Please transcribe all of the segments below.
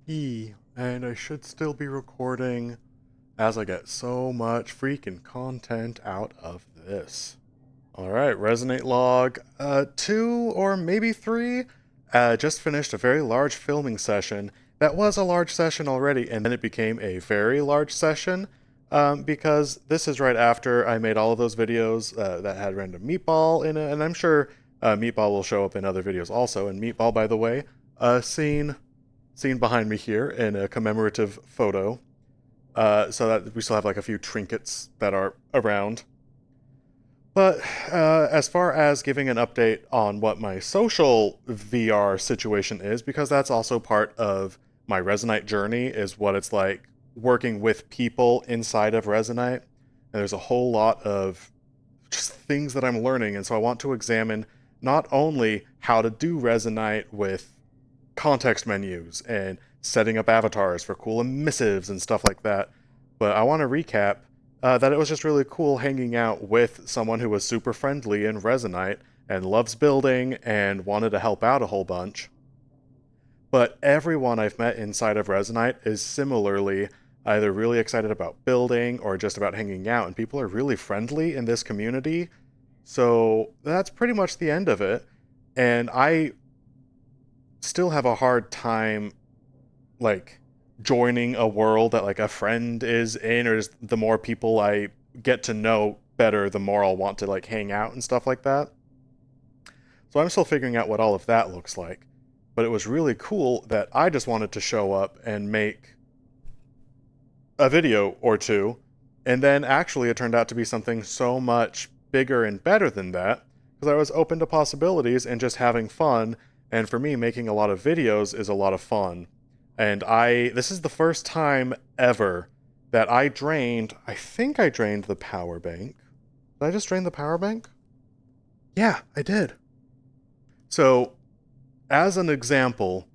And I should still be recording as I get so much freaking content out of this. Alright, Resonate log 2 or maybe 3. Just finished a very large filming session. That was a large session already, and then it became a very large session because this is right after I made all of those videos that had random Meatball in it, and I'm sure Meatball will show up in other videos also. And Meatball, by the way, seen behind me here in a commemorative photo, so that we still have like a few trinkets that are around. But as far as giving an update on what my social VR situation is, because that's also part of my Resonite journey, is what it's like working with people inside of Resonite. And there's a whole lot of just things that I'm learning, and so I want to examine not only how to do Resonite with context menus and setting up avatars for cool emissives and stuff like that, but I want to recap that it was just really cool hanging out with someone who was super friendly in Resonite and loves building and wanted to help out a whole bunch. But everyone I've met inside of Resonite is similarly either really excited about building or just about hanging out, and people are really friendly in this community. So that's pretty much the end of it. And I still have a hard time, like, joining a world that, like, a friend is in, or just the more people I get to know better, the more I'll want to, like, hang out and stuff like that. So I'm still figuring out what all of that looks like. But it was really cool that I just wanted to show up and make a video or two, and then actually it turned out to be something so much bigger and better than that, because I was open to possibilities and just having fun, and for me, making a lot of videos is a lot of fun. And this is the first time ever that I think I drained the power bank. Did I just drain the power bank? Yeah, I did. So, as an example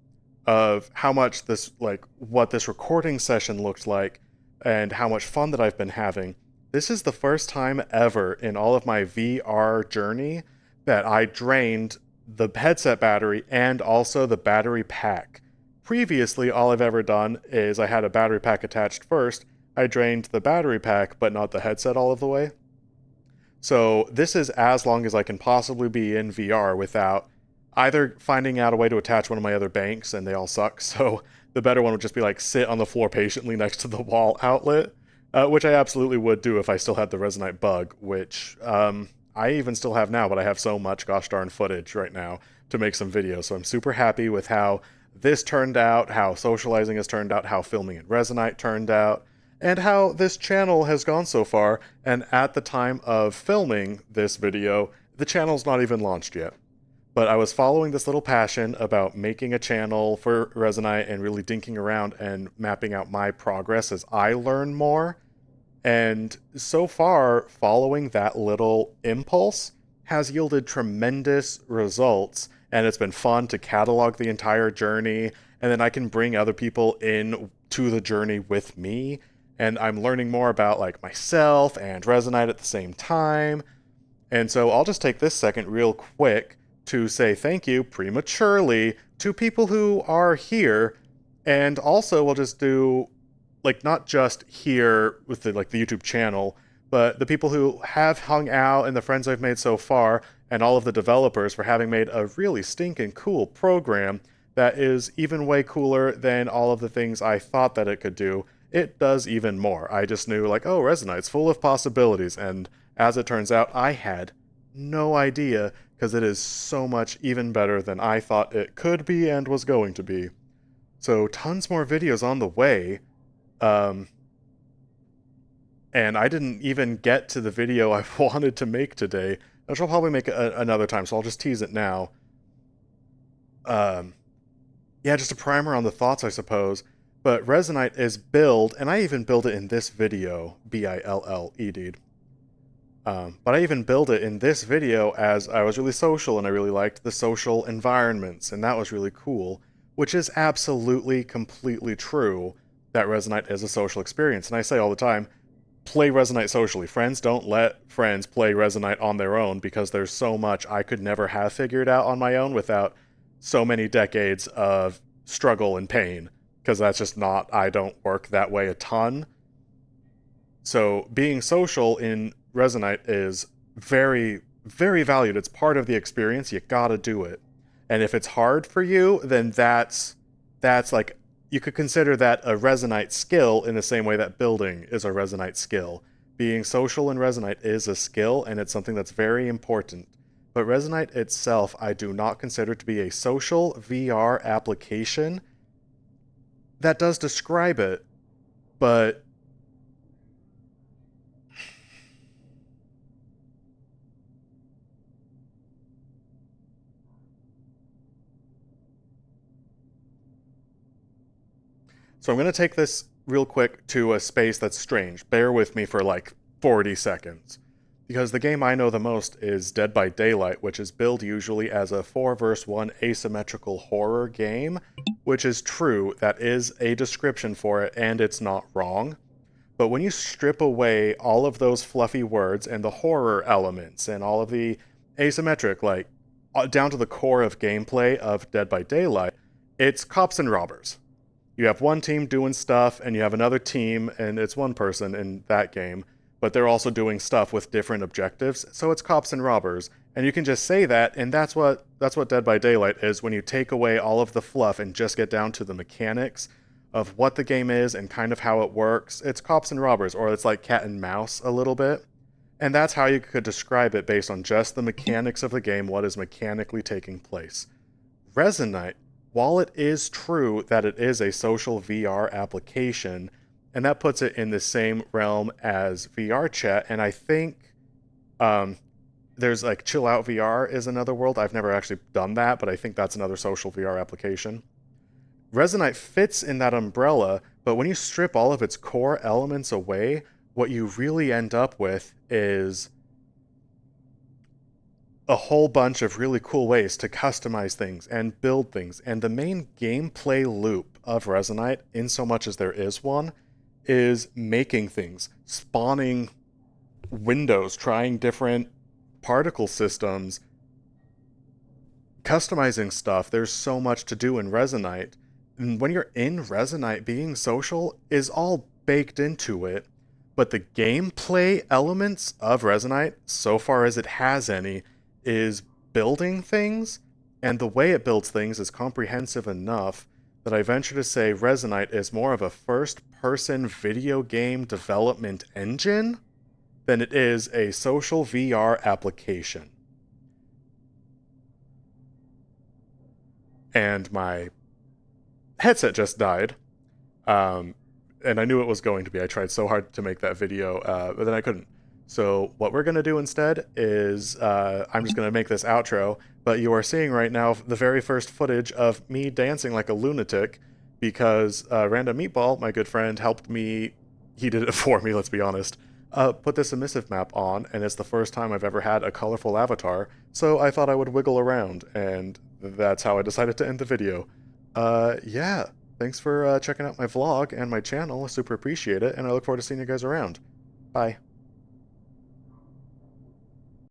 of how much this, like, what this recording session looked like and how much fun that I've been having, this is the first time ever in all of my VR journey that I drained the headset battery and also the battery pack. Previously, all I've ever done is I had a battery pack attached first. I drained the battery pack, but not the headset all of the way. So this is as long as I can possibly be in VR without either finding out a way to attach one of my other banks, and they all suck, so the better one would just be like sit on the floor patiently next to the wall outlet, which I absolutely would do if I still had the Resonite bug, which I even still have now, but I have so much gosh darn footage right now to make some videos, so I'm super happy with how this turned out, how socializing has turned out, how filming in Resonite turned out, and how this channel has gone so far. And at the time of filming this video, the channel's not even launched yet. But I was following this little passion about making a channel for Resonite and really dinking around and mapping out my progress as I learn more. And so far, following that little impulse has yielded tremendous results, and it's been fun to catalog the entire journey, and then I can bring other people in to the journey with me, and I'm learning more about, like, myself and Resonite at the same time. And so I'll just take this second real quick to say thank you prematurely to people who are here, and also we'll just do, like, not just here with the, like, the YouTube channel, but the people who have hung out and the friends I've made so far, and all of the developers for having made a really stinking cool program that is even way cooler than all of the things I thought that it could do. It does even more. I just knew, like, oh, Resonite's full of possibilities, and as it turns out, I had no idea, because it is so much even better than I thought it could be and was going to be. So tons more videos on the way. And I didn't even get to the video I wanted to make today, which I'll probably make another time, so I'll just tease it now. Yeah, just a primer on the thoughts, I suppose. But Resonite is build, and I even build it in this video, B-I-L-L-E-D. But I even built it in this video as I was really social, and I really liked the social environments, and that was really cool, which is absolutely, completely true, that Resonite is a social experience. And I say all the time, play Resonite socially. Friends don't let friends play Resonite on their own, because there's so much I could never have figured out on my own without so many decades of struggle and pain. because that's just not, I don't work that way a ton. So being social in Resonite is very, very valued. It's part of the experience. You gotta do it. And if it's hard for you, then that's like, you could consider that a Resonite skill in the same way that building is a Resonite skill. Being social in Resonite is a skill, and it's something that's very important. But Resonite itself, I do not consider to be a social VR application. That does describe it, but so I'm going to take this real quick to a space that's strange. Bear with me for like 40 seconds. Because the game I know the most is Dead by Daylight, which is billed usually as a 4 versus 1 asymmetrical horror game, which is true. That is a description for it, and it's not wrong. But when you strip away all of those fluffy words and the horror elements and all of the asymmetric, like down to the core of gameplay of Dead by Daylight, it's cops and robbers. You have one team doing stuff, and you have another team, and it's one person in that game, but they're also doing stuff with different objectives. So it's cops and robbers, and you can just say that, and that's what Dead by Daylight is when you take away all of the fluff and just get down to the mechanics of what the game is and kind of how it works. It's cops and robbers, or it's like cat and mouse a little bit. And that's how you could describe it based on just the mechanics of the game, what is mechanically taking place. Resonite, while it is true that it is a social VR application, and that puts it in the same realm as VR chat, and I think there's like Chill Out VR is another world. I've never actually done that, but I think that's another social VR application. Resonite fits in that umbrella, but when you strip all of its core elements away, what you really end up with is a whole bunch of really cool ways to customize things and build things. And the main gameplay loop of Resonite, in so much as there is one, is making things, spawning windows, trying different particle systems, customizing stuff. There's so much to do in Resonite. And when you're in Resonite, being social is all baked into it. But the gameplay elements of Resonite, so far as it has any, is building things, and the way it builds things is comprehensive enough that I venture to say Resonite is more of a first-person video game development engine than it is a social VR application. And my headset just died. And I knew it was going to be. I tried so hard to make that video, but then I couldn't. So what we're going to do instead is I'm just going to make this outro, but you are seeing right now the very first footage of me dancing like a lunatic because Random Meatball, my good friend, helped me. He did it for me, let's be honest. Put this emissive map on, and it's the first time I've ever had a colorful avatar, so I thought I would wiggle around, and that's how I decided to end the video. Yeah. Thanks for checking out my vlog and my channel. I super appreciate it, and I look forward to seeing you guys around. Bye.